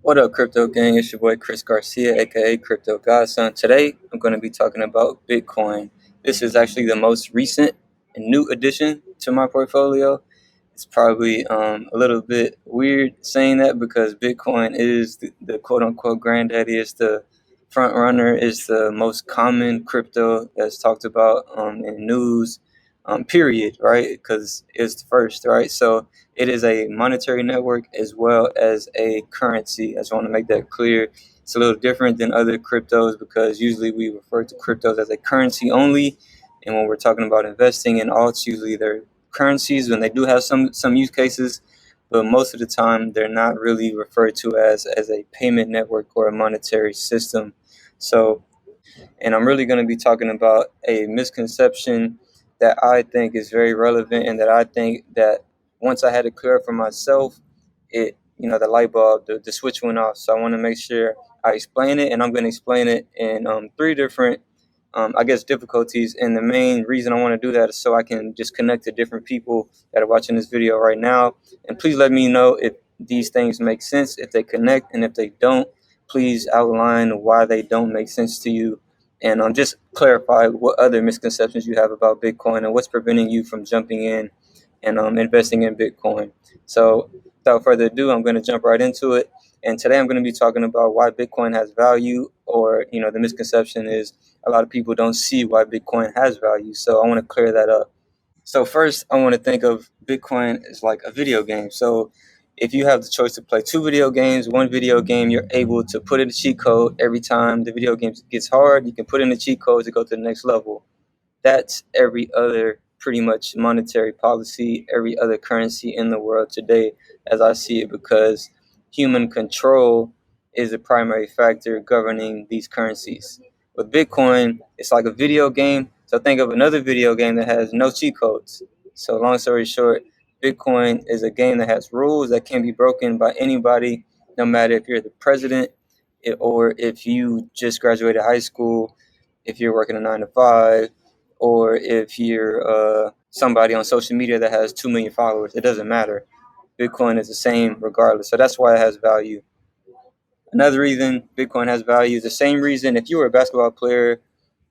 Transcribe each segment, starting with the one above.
What up, Crypto Gang? It's your boy Chris Garcia, aka Crypto Godson. Today, I'm going to be talking about Bitcoin. This is actually the most recent and new addition to my portfolio. It's probably a little bit weird saying that because Bitcoin is the quote unquote granddaddy, it's the front runner, it's the most common crypto that's talked about in news, period, right? Because it's the first, right? So it is a monetary network as well as a currency. I just want to make that clear. It's a little different than other cryptos because usually we refer to cryptos as a currency only. And when we're talking about investing in alts, usually they're currencies when they do have some use cases, but most of the time they're not really referred to as a payment network or a monetary system. So, and I'm really going to be talking about a misconception that I think is very relevant and that I think that once I had it clear for myself, the light bulb, the switch went off. So I want to make sure I explain it, and I'm going to explain it in three different difficulties. And the main reason I want to do that is so I can just connect to different people that are watching this video right now. And please let me know if these things make sense, if they connect, and if they don't, please outline why they don't make sense to you. And just clarify what other misconceptions you have about Bitcoin and what's preventing you from jumping in and investing in Bitcoin. So without further ado, I'm going to jump right into it. And today I'm going to be talking about why Bitcoin has value, or, the misconception is a lot of people don't see why Bitcoin has value. So I want to clear that up. So first, I want to think of Bitcoin as like a video game. So if you have the choice to play two video games, one video game, you're able to put in a cheat code every time the video game gets hard. You can put in the cheat code to go to the next level. That's every other pretty much monetary policy, every other currency in the world today, as I see it, because human control is a primary factor governing these currencies. With Bitcoin, it's like a video game. So think of another video game that has no cheat codes. So long story short, Bitcoin is a game that has rules that can be broken by anybody, no matter if you're the president or if you just graduated high school, if you're working a 9 to 5, or if you're somebody on social media that has 2 million followers. It doesn't matter. Bitcoin is the same regardless. So that's why it has value. Another reason Bitcoin has value is the same reason if you were a basketball player,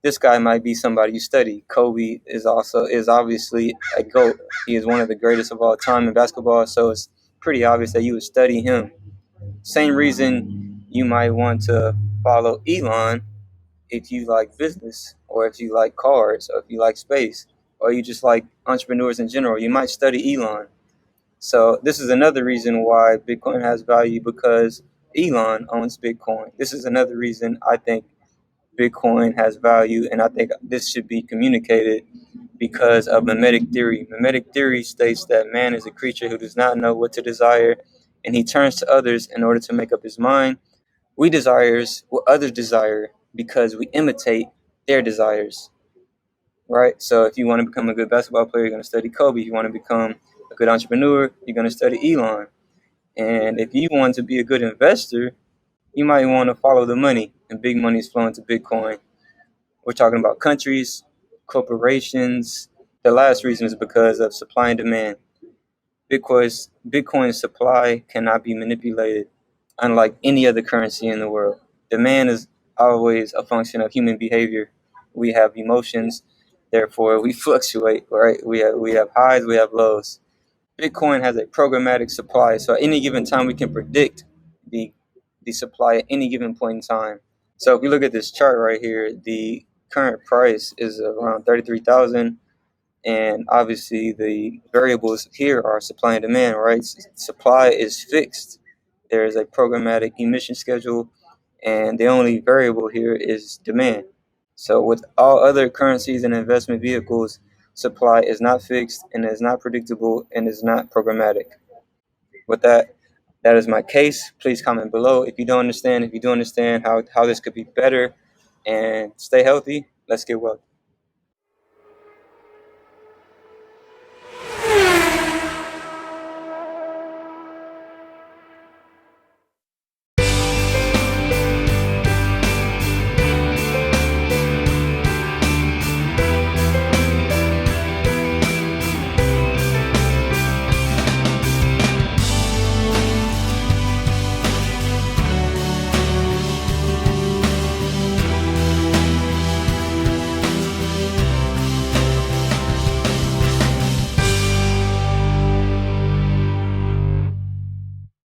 this guy might be somebody you study. Kobe is obviously a GOAT. He is one of the greatest of all time in basketball, so it's pretty obvious that you would study him. Same reason you might want to follow Elon if you like business, or if you like cars, or if you like space, or you just like entrepreneurs in general. You might study Elon. So this is another reason why Bitcoin has value, because Elon owns Bitcoin. This is another reason I think Bitcoin has value, and I think this should be communicated because of mimetic theory. Mimetic theory states that man is a creature who does not know what to desire, and he turns to others in order to make up his mind. We desires what others desire because we imitate their desires, right? So if you want to become a good basketball player, you're going to study Kobe. If you want to become a good entrepreneur, you're going to study Elon. And if you want to be a good investor, you might want to follow the money, and big money is flowing to Bitcoin. We're talking about countries, corporations. The last reason is because of supply and demand. Bitcoin's supply cannot be manipulated, unlike any other currency in the world. Demand is always a function of human behavior. We have emotions, therefore we fluctuate, right? We have highs, we have lows. Bitcoin has a programmatic supply, so at any given time we can predict the the supply at any given point in time. So if you look at this chart right here, the current price is around 33,000, and obviously the variables here are supply and demand, right? Supply is fixed. There is a programmatic emission schedule, and the only variable here is demand. So with all other currencies and investment vehicles, supply is not fixed and is not predictable and is not programmatic. With that, that is my case. Please comment below if you don't understand. If you do understand how this could be better, and stay healthy. Let's get well.